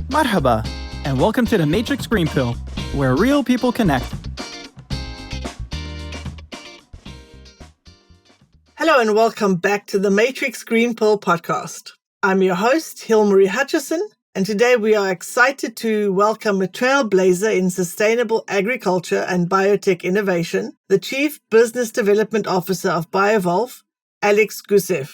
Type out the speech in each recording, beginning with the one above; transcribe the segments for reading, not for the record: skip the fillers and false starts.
Marhaba, and welcome to the Matrix Green Pill, where real people connect. Hello and welcome back to the Matrix Green Pill podcast. I'm your host, Hilmarie Hutchison, and today we are excited to welcome a trailblazer in sustainable agriculture and biotech innovation, the Chief Business Development Officer of Biovolf, Alex Gusev.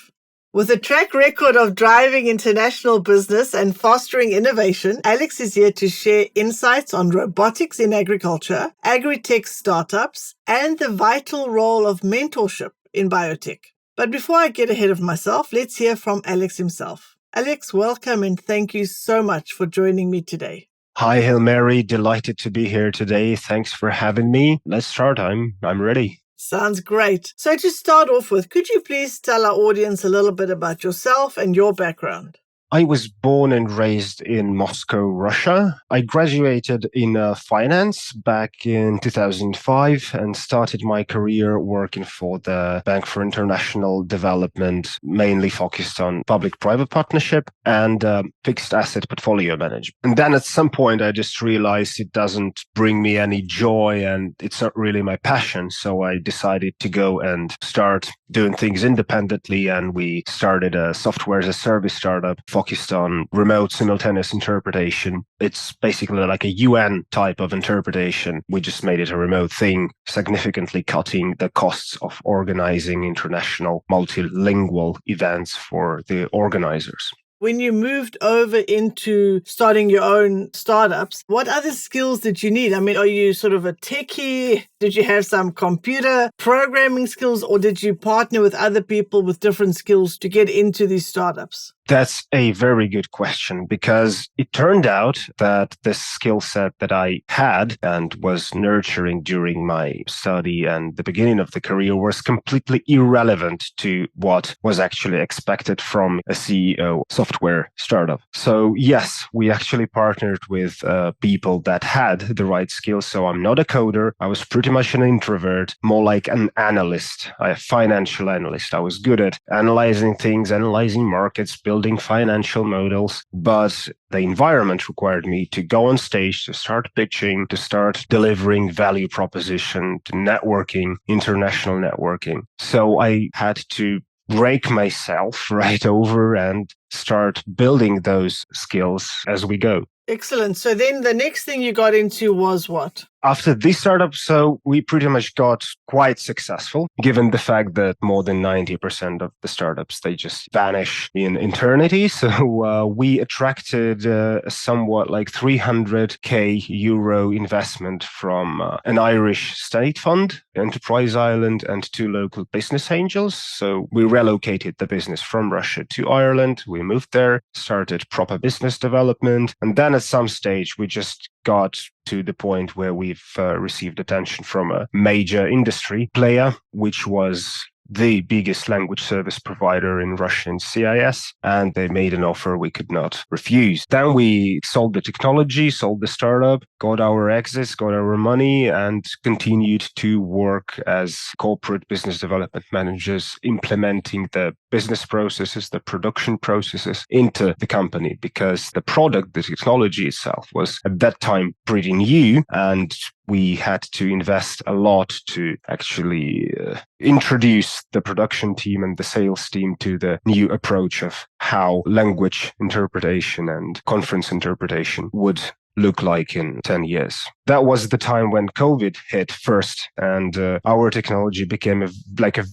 With a track record of driving international business and fostering innovation, Alex is here to share insights on robotics in agriculture, agri-tech startups, and the vital role of mentorship in biotech. But before I get ahead of myself, let's hear from Alex himself. Alex, welcome and thank you so much for joining me today. Hi, Hilmarie. Delighted to be here today. Thanks for having me. Let's start. I'm ready. Sounds great. So to start off with, could you please tell our audience a little bit about yourself and your background? I was born and raised in Moscow, Russia. I graduated in finance back in 2005 and started my career working for the Bank for International Development, mainly focused on public-private partnership and fixed asset portfolio management. And then at some point, I just realized it doesn't bring me any joy and it's not really my passion. So I decided to go and start doing things independently. And we started a software as a service startup focused on remote simultaneous interpretation. It's basically like a UN type of interpretation. We just made it a remote thing, significantly cutting the costs of organizing international multilingual events for the organizers. When you moved over into starting your own startups, what other skills did you need? I mean, are you sort of a techie? Did you have some computer programming skills, or did you partner with other people with different skills to get into these startups? That's a very good question, because it turned out that the skill set that I had and was nurturing during my study and the beginning of the career was completely irrelevant to what was actually expected from a CEO software startup. So yes, we actually partnered with people that had the right skills. So I'm not a coder. I was pretty much an introvert, more like an analyst, a financial analyst. I was good at analyzing things, analyzing markets, building financial models, but the environment required me to go on stage, to start pitching, to start delivering value proposition, to networking, international networking. So I had to break myself right over and start building those skills as we go. Excellent. So then the next thing you got into was what? After this startup, so we pretty much got quite successful, given the fact that more than 90% of the startups, they just vanish in eternity. So we attracted somewhat like 300k euro investment from an Irish state fund, Enterprise Ireland, and 2 local business angels. So we relocated the business from Russia to Ireland. We moved there, started proper business development. And then at some stage, we just got to the point where we've received attention from a major industry player, which was the biggest language service provider in Russian CIS, and they made an offer we could not refuse. Then we sold the technology, sold the startup, got our exits, got our money, and continued to work as corporate business development managers, implementing the business processes, the production processes into the company, because the product, the technology itself was at that time pretty new, and we had to invest a lot to actually introduce the production team and the sales team to the new approach of how language interpretation and conference interpretation would look like in 10 years. That was the time when COVID hit first, and our technology became a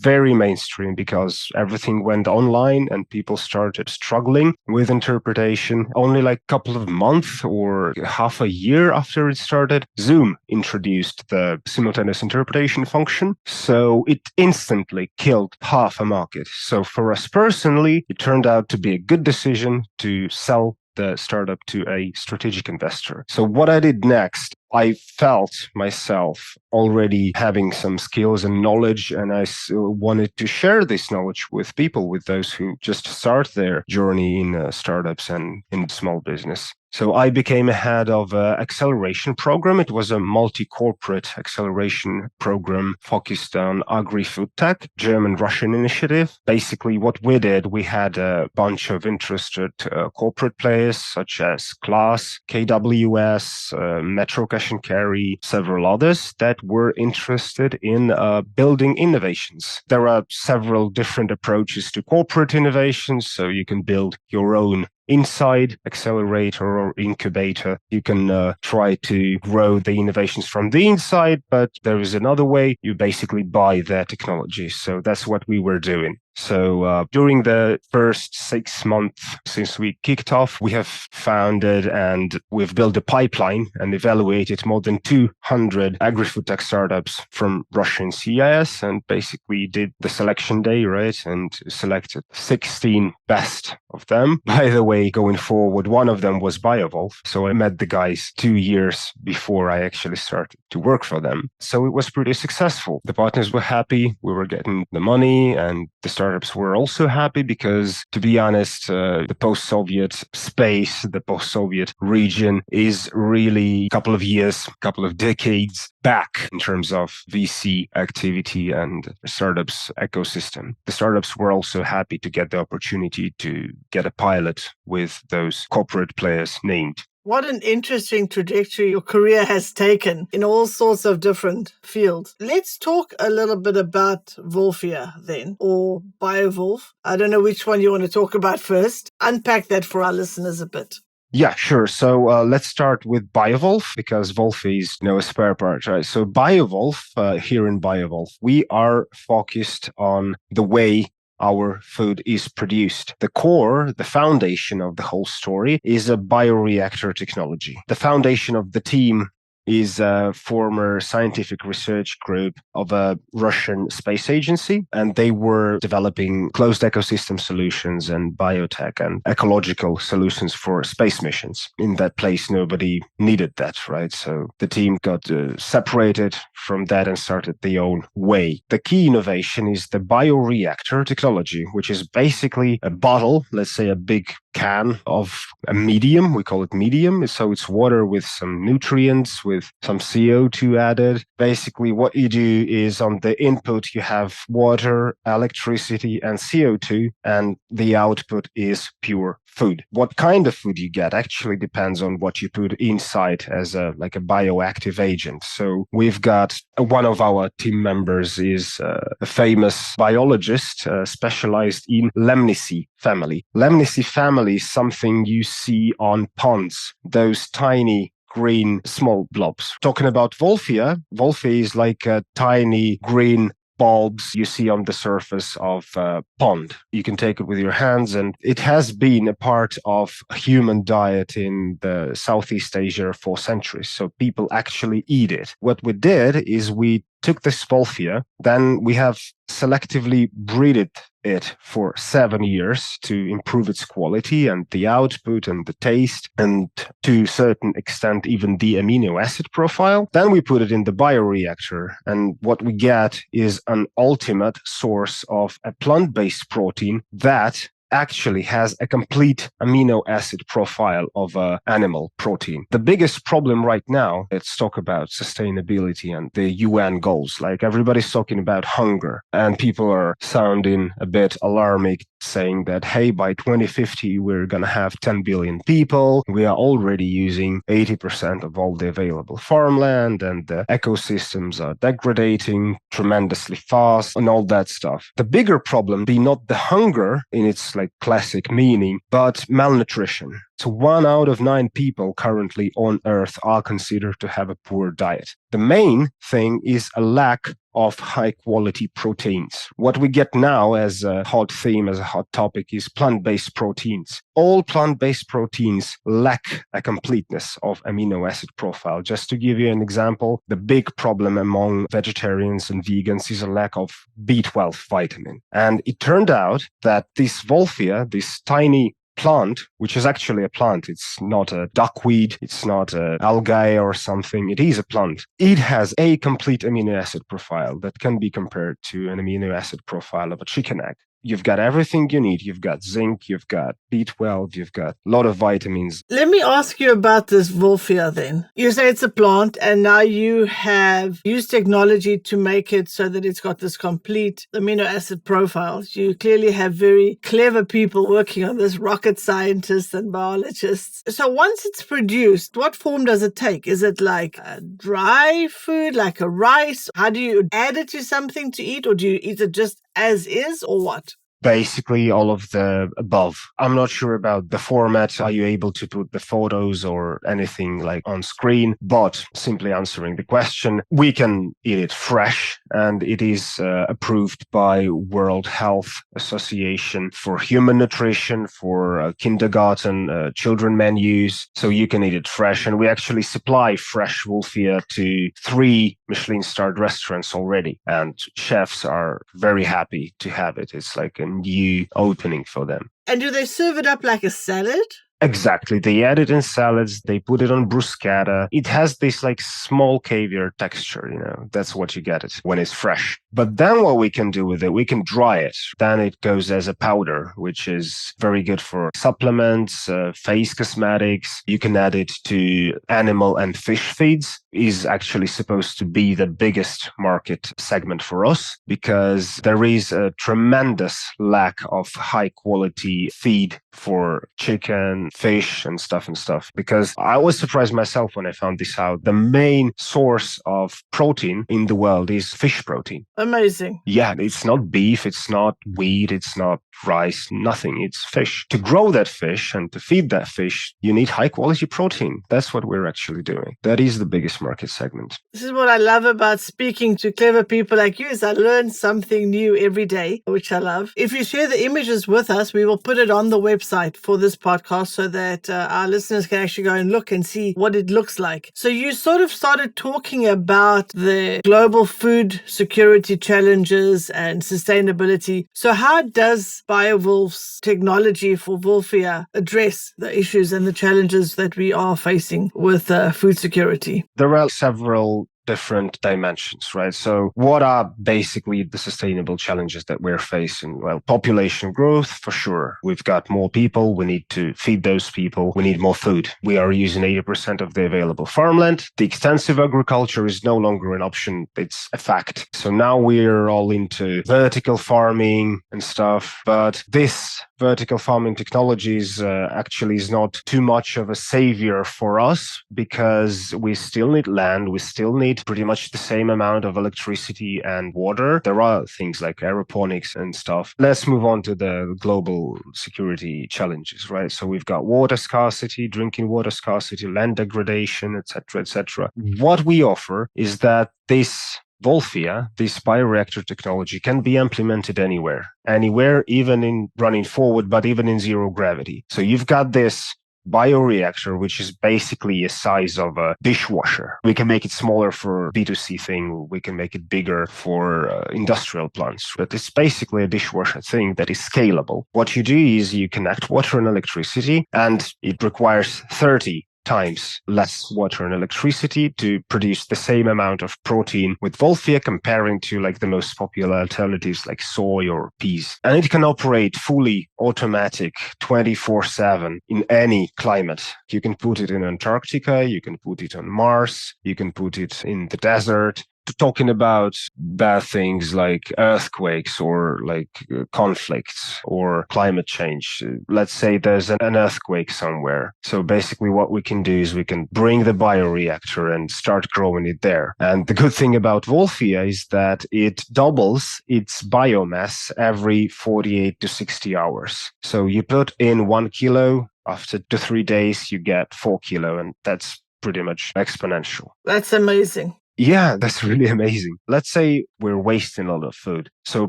very mainstream, because everything went online and people started struggling with interpretation. Only like a couple of months or half a year after it started, Zoom introduced the simultaneous interpretation function. So it instantly killed half a market. So for us personally, it turned out to be a good decision to sell the startup to a strategic investor. So what I did next, I felt myself already having some skills and knowledge, and I wanted to share this knowledge with people, with those who just start their journey in startups and in small business. So I became a head of an acceleration program. It was a multi-corporate acceleration program focused on Agri-Food Tech, German-Russian initiative. Basically, what we did, we had a bunch of interested corporate players such as Class, KWS, Metro Cash and Carry, several others that were interested in building innovations. There are several different approaches to corporate innovations, so you can build your own inside accelerator or incubator. You can try to grow the innovations from the inside, but there is another way. You basically buy their technology. So that's what we were doing. So during the first 6 months since we kicked off, we have founded and we've built a pipeline and evaluated more than 200 agri-food tech startups from Russia and CIS, and basically did the selection day, right? And selected 16 best of them. By the way, going forward, one of them was Biovolf. So I met the guys 2 years before I actually started to work for them. So it was pretty successful. The partners were happy. We were getting the money, and the startups were also happy because, to be honest, the post-Soviet space, the post-Soviet region is really a couple of years, a couple of decades back in terms of VC activity and startups ecosystem. The startups were also happy to get the opportunity to get a pilot with those corporate players named. What an interesting trajectory your career has taken in all sorts of different fields. Let's talk a little bit about Volfia then, or Biovolf. I don't know which one you want to talk about first. Unpack that for our listeners a bit. Yeah, sure. So let's start with Biovolf, because Volf is a spare part, right? So Biovolf, here in Biovolf, we are focused on the way our food is produced. The core, the foundation of the whole story is a bioreactor technology. The foundation of the team is a former scientific research group of a Russian space agency, and they were developing closed ecosystem solutions and biotech and ecological solutions for space missions. In that place, nobody needed that, right? So the team got separated from that and started their own way. The key innovation is the bioreactor technology, which is basically a bottle, let's say a big can of a medium. We call it medium. So it's water with some nutrients, with some CO2 added. Basically, what you do is on the input, you have water, electricity, and CO2, and the output is pure food. What kind of food you get actually depends on what you put inside as a bioactive agent. So we've got one of our team members is a famous biologist specialized in Lemnici family. Lemnici family is something you see on ponds, those tiny green small blobs. Talking about Volfia is like a tiny green bulbs you see on the surface of a pond. You can take it with your hands, and it has been a part of human diet in the Southeast Asia for centuries. So people actually eat it. What we did is we took this Volfia, then we have selectively breeded it for 7 years to improve its quality and the output and the taste, and to a certain extent even the amino acid profile. Then we put it in the bioreactor, and what we get is an ultimate source of a plant-based protein that actually has a complete amino acid profile of an animal protein. The biggest problem right now, let's talk about sustainability and the UN goals. Like, everybody's talking about hunger, and people are sounding a bit alarming, saying that, hey, by 2050, we're going to have 10 billion people. We are already using 80% of all the available farmland, and the ecosystems are degrading tremendously fast and all that stuff. The bigger problem be not the hunger in its classic meaning, but malnutrition. So 1 out of 9 people currently on Earth are considered to have a poor diet. The main thing is a lack of high quality proteins. What we get now as a hot theme, as a hot topic, is plant-based proteins. All plant-based proteins lack a completeness of amino acid profile. Just to give you an example, the big problem among vegetarians and vegans is a lack of B12 vitamin. And it turned out that this Volfia, this tiny plant, which is actually a plant. It's not a duckweed. It's not a algae or something. It is a plant. It has a complete amino acid profile that can be compared to an amino acid profile of a chicken egg. You've got everything you need. You've got zinc, you've got B12, you've got a lot of vitamins. Let me ask you about this Wolfia then. You say it's a plant, and now you have used technology to make it so that it's got this complete amino acid profile. You clearly have very clever people working on this, rocket scientists and biologists. So once it's produced, what form does it take? Is it like a dry food, like a rice? How do you add it to something to eat, or do you eat it just as is, or what? Basically, all of the above. I'm not sure about the format. Are you able to put the photos or anything like on screen? But simply answering the question, we can eat it fresh, and it is approved by World Health Association for human nutrition, for kindergarten children menus. So you can eat it fresh, and we actually supply fresh Wolfia to 3 Michelin-starred restaurants already, and chefs are very happy to have it. It's like a new opening for them. And do they serve it up like a salad? Exactly. They add it in salads. They put it on bruschetta. It has this like small caviar texture, that's what you get it when it's fresh. But then what we can do with it, we can dry it. Then it goes as a powder, which is very good for supplements, face cosmetics. You can add it to animal and fish feeds. Is actually supposed to be the biggest market segment for us, because there is a tremendous lack of high quality feed for chicken, fish and stuff. Because I was surprised myself when I found this out. The main source of protein in the world is fish protein. Amazing. Yeah, it's not beef, it's not wheat, it's not rice, nothing. It's fish. To grow that fish and to feed that fish, you need high quality protein. That's what we're actually doing. That is the biggest market segment. This is what I love about speaking to clever people like you, is I learn something new every day, which I love. If you share the images with us, we will put it on the website for this podcast so that our listeners can actually go and look and see what it looks like. So you sort of started talking about the global food security challenges and sustainability. So how does Biovolf's technology for Wolfia address the issues and the challenges that we are facing with food security? There are several different dimensions, right? So what are basically the sustainable challenges that we're facing? Well, population growth, for sure. We've got more people. We need to feed those people. We need more food. We are using 80% of the available farmland. The extensive agriculture is no longer an option. It's a fact. So now we're all into vertical farming and stuff. But this vertical farming technologies actually is not too much of a savior for us, because we still need land. We still need pretty much the same amount of electricity and water. There are things like aeroponics and stuff. Let's move on to the global security challenges, right? So we've got water scarcity, drinking water scarcity, land degradation, etc., etc. What we offer is that this Wolfia, this bioreactor technology, can be implemented anywhere, even in running forward, but even in zero gravity. So you've got this bioreactor, which is basically a size of a dishwasher. We can make it smaller for B2C thing. We can make it bigger for industrial plants. But it's basically a dishwasher thing that is scalable. What you do is you connect water and electricity, and it requires 30 times less water and electricity to produce the same amount of protein with Wolfia, comparing to like the most popular alternatives like soy or peas. And it can operate fully automatic 24/7 in any climate. You can put it in Antarctica, you can put it on Mars, you can put it in the desert. Talking about bad things like earthquakes or like conflicts or climate change. Let's say there's an earthquake somewhere. So basically what we can do is we can bring the bioreactor and start growing it there. And the good thing about Wolfia is that it doubles its biomass every 48 to 60 hours. So you put in 1 kilo, after 2 to 3 days, you get 4 kilo, and that's pretty much exponential. That's amazing. Yeah, that's really amazing. Let's say we're wasting a lot of food. So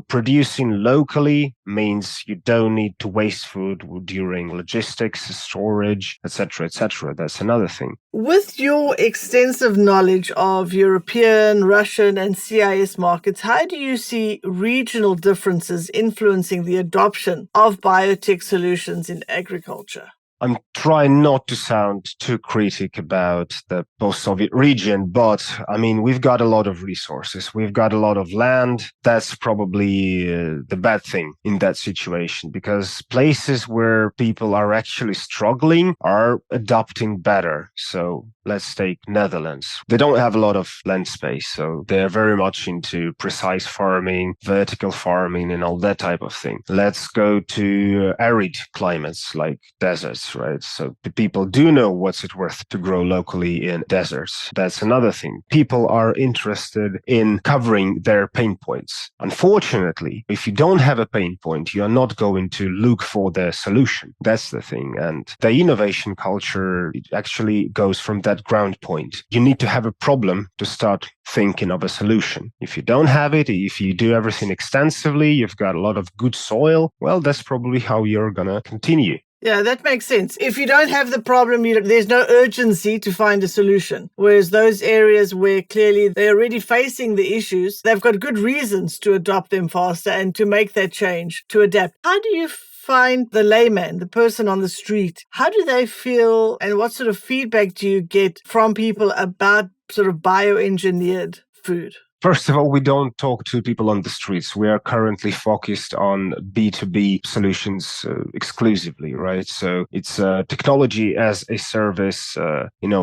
producing locally means you don't need to waste food during logistics, storage, etc., etc. That's another thing. With your extensive knowledge of European, Russian, and CIS markets, how do you see regional differences influencing the adoption of biotech solutions in agriculture? I'm trying not to sound too critic about the post-Soviet region, but I mean, we've got a lot of resources. We've got a lot of land. That's probably the bad thing in that situation, because places where people are actually struggling are adopting better. So let's take Netherlands. They don't have a lot of land space, so they're very much into precise farming, vertical farming, and all that type of thing. Let's go to arid climates like deserts, right? So the people do know what's it worth to grow locally in deserts. That's another thing. People are interested in covering their pain points. Unfortunately, if you don't have a pain point, you are not going to look for the solution. That's the thing. And the innovation culture actually goes from that ground point. You need to have a problem to start thinking of a solution. If you don't have it, if you do everything extensively, you've got a lot of good soil, well, that's probably how you're going to continue. Yeah, that makes sense. If you don't have the problem, there's no urgency to find a solution. Whereas those areas where clearly they're already facing the issues, they've got good reasons to adopt them faster and to make that change, to adapt. How do you find the layman, the person on the street? How do they feel, and what sort of feedback do you get from people about sort of bioengineered food? First of all, we don't talk to people on the streets. We are currently focused on B2B solutions exclusively, right? So it's a technology as a service,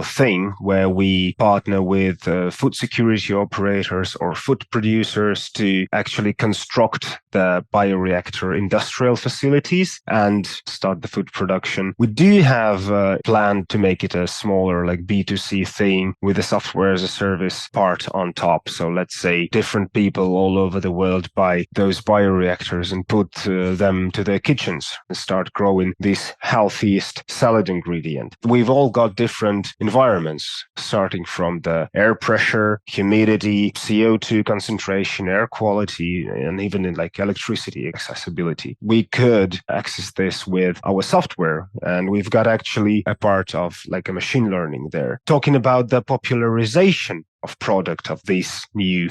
thing where we partner with food security operators or food producers to actually construct the bioreactor industrial facilities and start the food production. We do have a plan to make it a smaller, like B2C thing with a software as a service part on top. So let's say different people all over the world buy those bioreactors and put them to their kitchens and start growing this healthiest salad ingredient. We've all got different environments, starting from the air pressure, humidity, CO2 concentration, air quality, and even in like electricity accessibility. We could access this with our software, and we've got actually a part of like a machine learning there, talking about the popularization of product of this new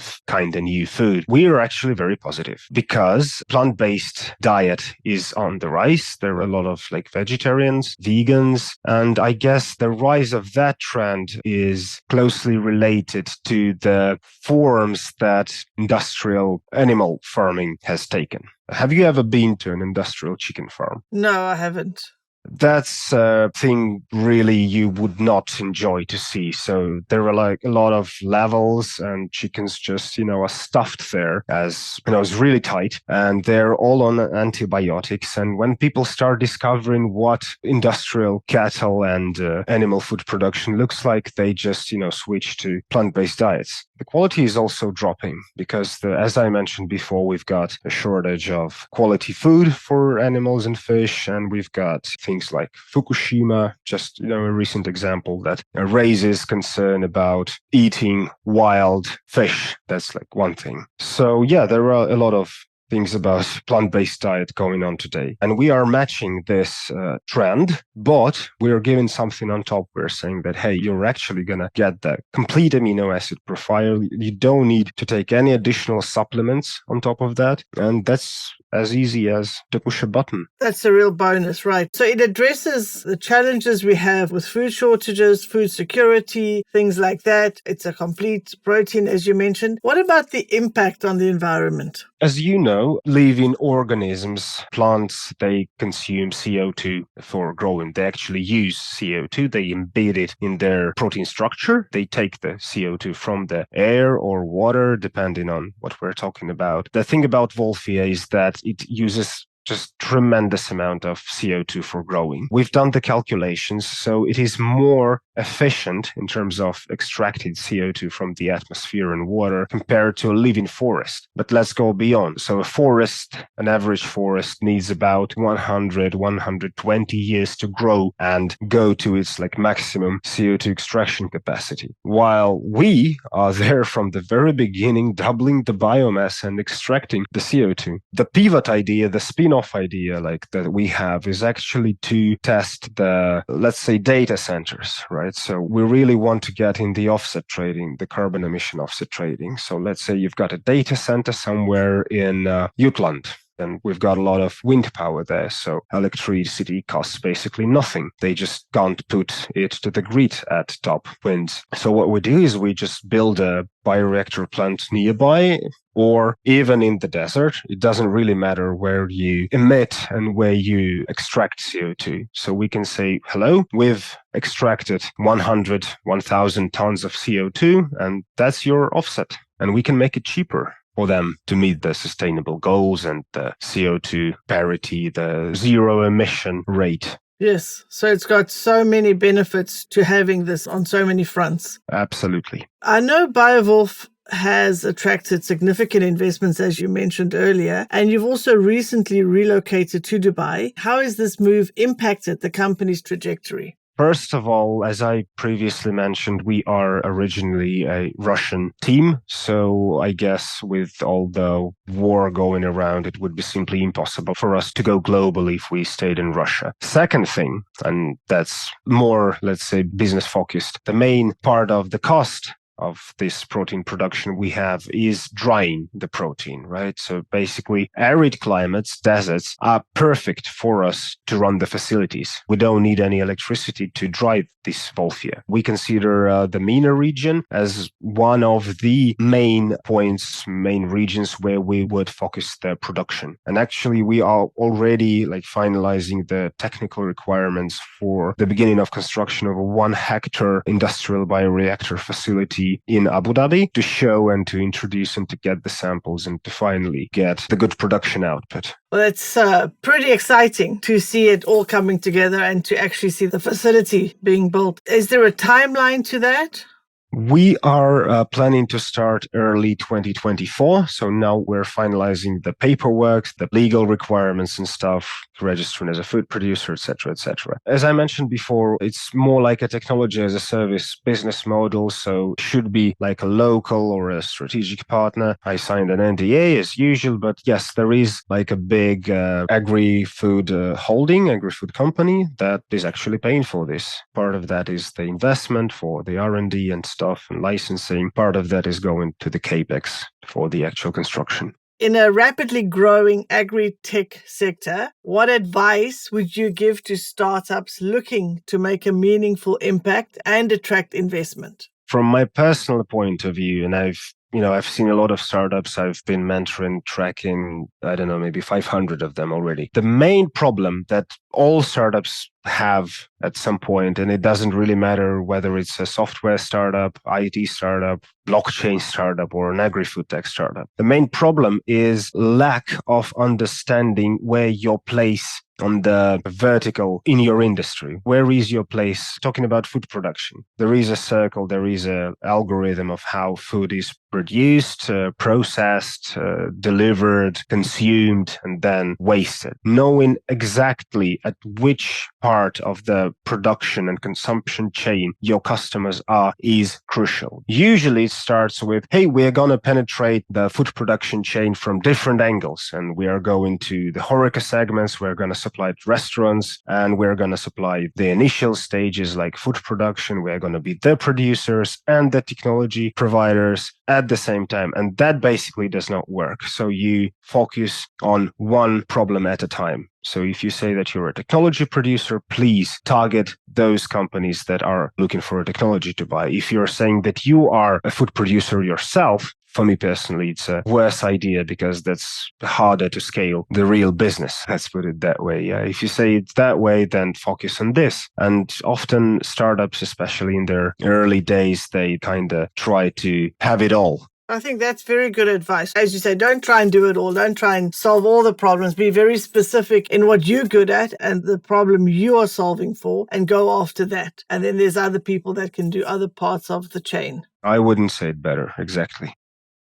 food. We are actually very positive because plant-based diet is on the rise. There are a lot of like vegetarians, vegans, and I guess the rise of that trend is closely related to the forms that industrial animal farming has taken. Have you ever been to an industrial chicken farm? No, I haven't. That's a thing really you would not enjoy to see. So there are like a lot of levels and chickens just, are stuffed there as, it's really tight and they're all on antibiotics. And when people start discovering what industrial cattle and animal food production looks like, they just, switch to plant-based diets. The quality is also dropping because, as I mentioned before, we've got a shortage of quality food for animals and fish, and we've got things like Fukushima, just a recent example that raises concern about eating wild fish. That's like one thing. So yeah, there are a lot of things about plant-based diet going on today. And we are matching this trend, but we're giving something on top. We're saying that, hey, you're actually going to get the complete amino acid profile. You don't need to take any additional supplements on top of that. And that's as easy as to push a button. That's a real bonus, right? So it addresses the challenges we have with food shortages, food security, things like that. It's a complete protein, as you mentioned. What about the impact on the environment? As you know, living organisms, plants, they consume CO2 for growing. They actually use CO2. They embed it in their protein structure. They take the CO2 from the air or water, depending on what we're talking about. The thing about Wolfia is that it uses just tremendous amount of CO2 for growing. We've done the calculations, so it is more efficient in terms of extracted CO2 from the atmosphere and water compared to a living forest. But let's go beyond. So a forest, an average forest, needs about 100, 120 years to grow and go to its maximum CO2 extraction capacity. While we are there from the very beginning, doubling the biomass and extracting the CO2. The pivot idea, the spin-off idea that we have is actually to test the, let's say, data centers, right? So we really want to get in the offset trading, the carbon emission offset trading. So let's say you've got a data center somewhere in Jutland. And we've got a lot of wind power there. So electricity costs basically nothing. They just can't put it to the grid at top winds. So what we do is we just build a bioreactor plant nearby, or even in the desert. It doesn't really matter where you emit and where you extract CO2. So we can say, hello, we've extracted 100, 1,000 tons of CO2, and that's your offset. And we can make it cheaper for them to meet the sustainable goals and the CO2 parity, the zero emission rate. Yes. So it's got so many benefits to having this on so many fronts. Absolutely. I know Biovolf has attracted significant investments, as you mentioned earlier, and you've also recently relocated to Dubai. How has this move impacted the company's trajectory? First of all, as I previously mentioned, we are originally a Russian team. So I guess with all the war going around, it would be simply impossible for us to go globally if we stayed in Russia. Second thing, and that's more, let's say, business focused, the main part of the cost of this protein production we have is drying the protein, right? So basically, arid climates, deserts, are perfect for us to run the facilities. We don't need any electricity to dry this wolf here. We consider the MENA region as one of the main points, main regions where we would focus the production. And actually, we are already finalizing the technical requirements for the beginning of construction of a 1 hectare industrial bioreactor facility in Abu Dhabi to show and to introduce and to get the samples and to finally get the good production output. Well, it's pretty exciting to see it all coming together and to actually see the facility being built. Is there a timeline to that? We are planning to start early 2024. So now we're finalizing the paperwork, the legal requirements and stuff, registering as a food producer, etc., etc. As I mentioned before, it's more like a technology as a service business model. So it should be like a local or a strategic partner. I signed an NDA as usual, but yes, there is a big agri-food agri-food company that is actually paying for this. Part of that is the investment for the R&D and stuff and licensing. Part of that is going to the capex for the actual construction. In a rapidly growing agri-tech sector, what advice would you give to startups looking to make a meaningful impact and attract investment? From my personal point of view, and I've seen a lot of startups. I've been mentoring, tracking, maybe 500 of them already. The main problem that all startups have at some point, and it doesn't really matter whether it's a software startup, IT startup, blockchain startup, or an agri-food tech startup. The main problem is lack of understanding where your place on the vertical in your industry. Where is your place? Talking about food production. There is a circle, there is an algorithm of how food is produced, processed, delivered, consumed, and then wasted. Knowing exactly at which part of the production and consumption chain your customers are is crucial. Usually it starts with, hey, we're going to penetrate the food production chain from different angles, and we are going to the HoReCa segments, we're going to supply to restaurants, and we're going to supply the initial stages like food production. We're going to be the producers and the technology providers at the same time. And that basically does not work. So you focus on one problem at a time. So if you say that you're a technology producer, please target those companies that are looking for a technology to buy. If you're saying that you are a food producer yourself, for me personally, it's a worse idea because that's harder to scale the real business. Let's put it that way. Yeah. If you say it's that way, then focus on this. And often startups, especially in their early days, they kind of try to have it all. I think that's very good advice. As you say, don't try and do it all. Don't try and solve all the problems. Be very specific in what you're good at and the problem you are solving for, and go after that. And then there's other people that can do other parts of the chain. I wouldn't say it better. Exactly.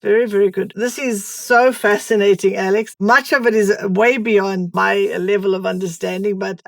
Very, very good. This is so fascinating, Alex. Much of it is way beyond my level of understanding, but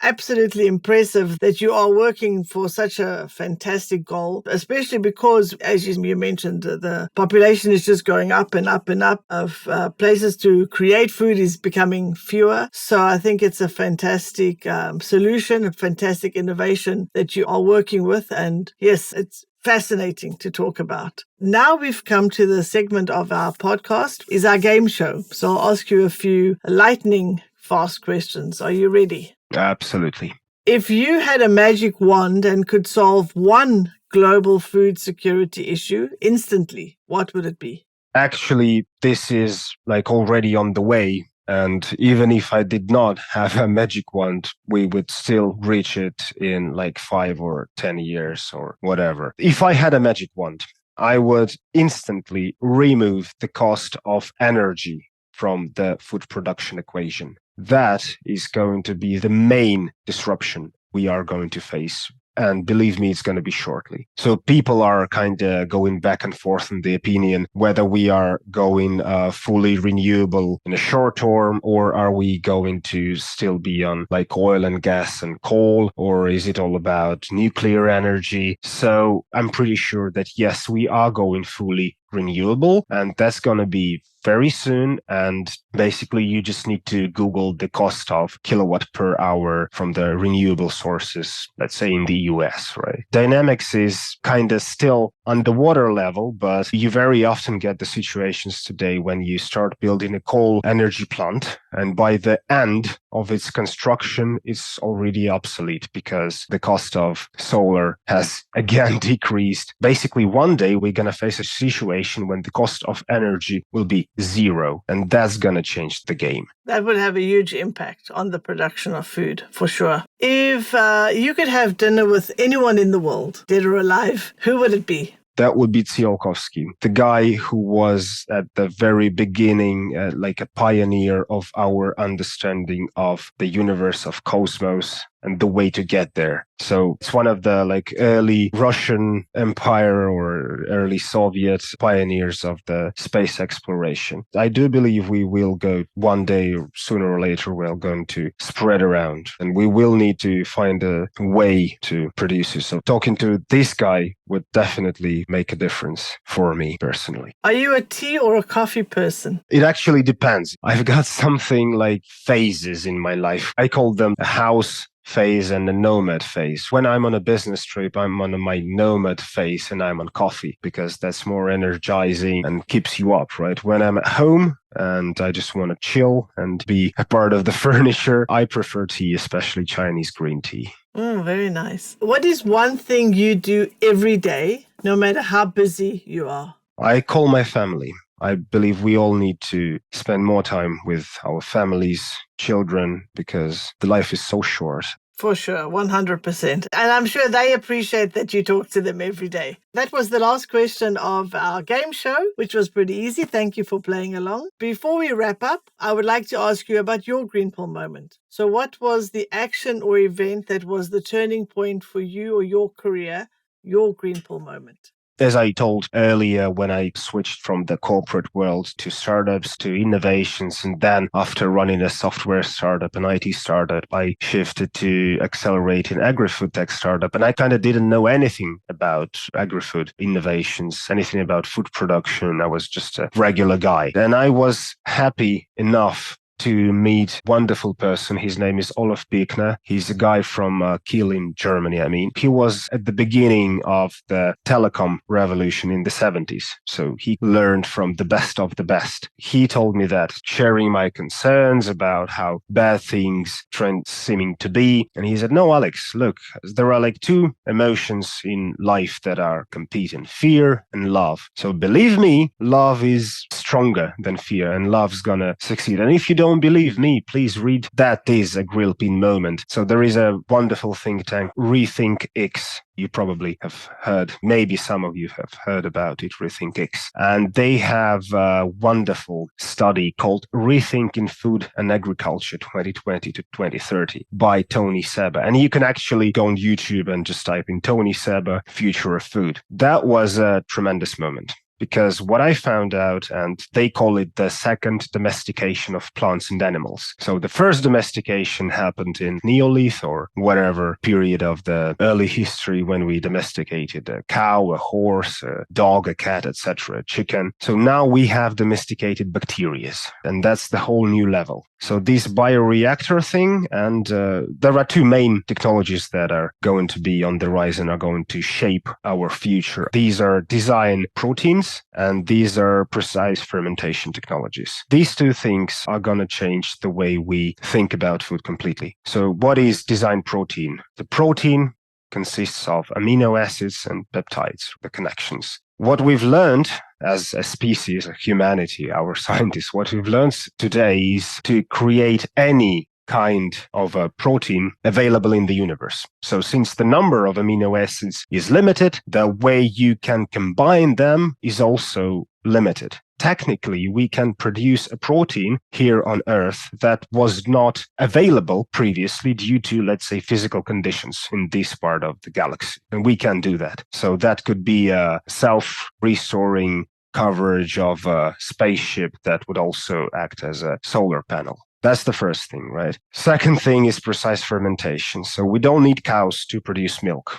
absolutely impressive that you are working for such a fantastic goal, especially because, as you mentioned, the population is just going up and up and up of places to create food is becoming fewer. So I think it's a fantastic solution, a fantastic innovation that you are working with. And yes, it's fascinating to talk about. Now we've come to the segment of our podcast, is our game show. So I'll ask you a few lightning fast questions. Are you ready? Absolutely. If you had a magic wand and could solve one global food security issue instantly, what would it be? Actually, this is already on the way. And even if I did not have a magic wand, we would still reach it in 5 or 10 years or whatever. If I had a magic wand, I would instantly remove the cost of energy from the food production equation. That is going to be the main disruption we are going to face. And believe me, it's going to be shortly. So people are kind of going back and forth in the opinion whether we are going fully renewable in a short term, or are we going to still be on oil and gas and coal, or is it all about nuclear energy? So I'm pretty sure that yes, we are going fully renewable, and that's going to be very soon. And basically, you just need to Google the cost of kilowatt per hour from the renewable sources, let's say in the US, right? Dynamics is kind of still underwater level, but you very often get the situations today when you start building a coal energy plant, and by the end of its construction, it's already obsolete because the cost of solar has again decreased. Basically, one day we're going to face a situation when the cost of energy will be zero, and that's going to change the game. That would have a huge impact on the production of food, for sure. If you could have dinner with anyone in the world, dead or alive, who would it be? That would be Tsiolkovsky, the guy who was at the very beginning a pioneer of our understanding of the universe, of cosmos, and the way to get there. So it's one of the early Russian Empire or early Soviet pioneers of the space exploration. I do believe we will go one day, sooner or later, we're going to spread around, and we will need to find a way to produce it. So talking to this guy would definitely make a difference for me personally. Are you a tea or a coffee person? It actually depends. I've got something like phases in my life. I call them a house phase and a nomad phase. When I'm on a business trip, I'm on my nomad phase and I'm on coffee because that's more energizing and keeps you up, right? When I'm at home and I just want to chill and be a part of the furniture, I prefer tea, especially Chinese green tea. Very nice. What is one thing you do every day, no matter how busy you are? I call my family. I believe we all need to spend more time with our families, children, because the life is so short. For sure, 100%. And I'm sure they appreciate that you talk to them every day. That was the last question of our game show, which was pretty easy. Thank you for playing along. Before we wrap up, I would like to ask you about your Greenpill moment. So what was the action or event that was the turning point for you or your career, your Greenpill moment? As I told earlier, when I switched from the corporate world to startups, to innovations, and then after running a software startup, an IT startup, I shifted to accelerating Agri-Food Tech startup. And I kind of didn't know anything about agri-food innovations, anything about food production. I was just a regular guy. And I was happy enough to meet a wonderful person. His name is Olaf Birkner. He's a guy from Kiel in Germany. He was at the beginning of the telecom revolution in the 70s. So he learned from the best of the best. He told me that, sharing my concerns about how bad things trend seeming to be. And he said, no, Alex, look, there are two emotions in life that are competing, fear and love. So believe me, love is stronger than fear and love's gonna succeed. And if you don't don't believe me, please read That Is a Grillpin Moment. So there is a wonderful think tank, Rethink X. You probably have heard, maybe some of you have heard about it, Rethink X. And they have a wonderful study called Rethinking Food and Agriculture 2020 to 2030 by Tony Seba. And you can actually go on YouTube and just type in Tony Seba, Future of Food. That was a tremendous moment. Because what I found out, and they call it the second domestication of plants and animals. So the first domestication happened in Neolith or whatever period of the early history when we domesticated a cow, a horse, a dog, a cat, etc., a chicken. So now we have domesticated bacteria, and that's the whole new level. So this bioreactor thing, and there are two main technologies that are going to be on the rise and are going to shape our future. These are design proteins, and these are precise fermentation technologies. These two things are going to change the way we think about food completely. So what is design protein? The protein consists of amino acids and peptides, the connections. What we've learned as a species, humanity, our scientists, what we've learned today is to create any kind of a protein available in the universe. So since the number of amino acids is limited, the way you can combine them is also limited. Technically, we can produce a protein here on Earth that was not available previously due to, let's say, physical conditions in this part of the galaxy. And we can do that. So that could be a self-restoring coverage of a spaceship that would also act as a solar panel. That's the first thing, right? Second thing is precise fermentation. So we don't need cows to produce milk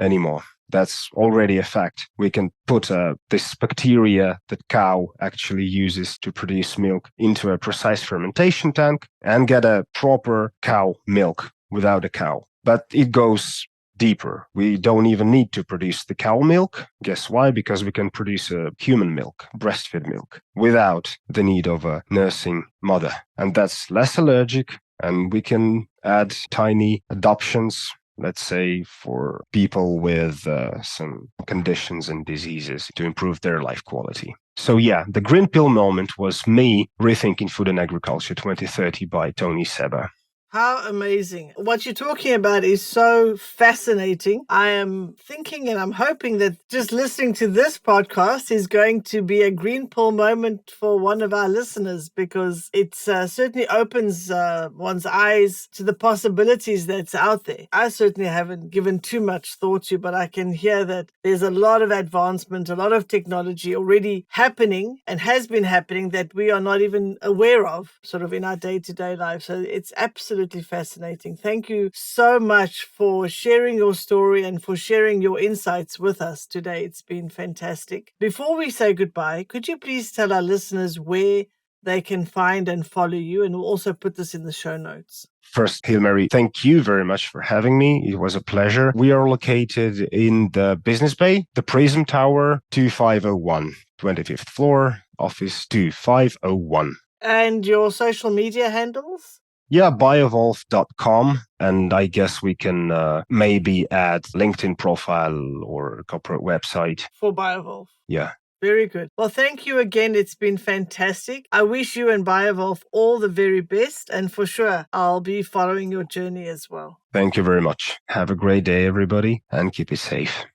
anymore. That's already a fact. We can put this bacteria that cow actually uses to produce milk into a precise fermentation tank and get a proper cow milk without a cow. But it goes deeper. We don't even need to produce the cow milk. Guess why? Because we can produce a human milk, breastfed milk, without the need of a nursing mother. And that's less allergic, and we can add tiny adoptions, let's say, for people with some conditions and diseases to improve their life quality. So yeah, the green pill moment was me rethinking food and agriculture 2030 by Tony Seba. How amazing. What you're talking about is so fascinating. I am thinking and I'm hoping that just listening to this podcast is going to be a green pill moment for one of our listeners, because it certainly opens one's eyes to the possibilities that's out there. I certainly haven't given too much thought to, but I can hear that there's a lot of advancement, a lot of technology already happening and has been happening that we are not even aware of sort of in our day-to-day life. So it's absolutely fascinating. Thank you so much for sharing your story and for sharing your insights with us today. It's been fantastic. Before we say goodbye, could you please tell our listeners where they can find and follow you? And we'll also put this in the show notes. First, Hilmary, thank you very much for having me. It was a pleasure. We are located in the Business Bay, the Prism Tower, 2501, 25th floor, office 2501. And your social media handles? Yeah, biovolf.com. And I guess we can maybe add LinkedIn profile or corporate website. For Biovolf. Yeah. Very good. Well, thank you again. It's been fantastic. I wish you and Biovolf all the very best. And for sure, I'll be following your journey as well. Thank you very much. Have a great day, everybody, and keep it safe.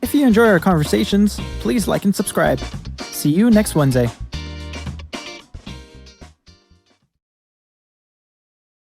If you enjoy our conversations, please like and subscribe. See you next Wednesday.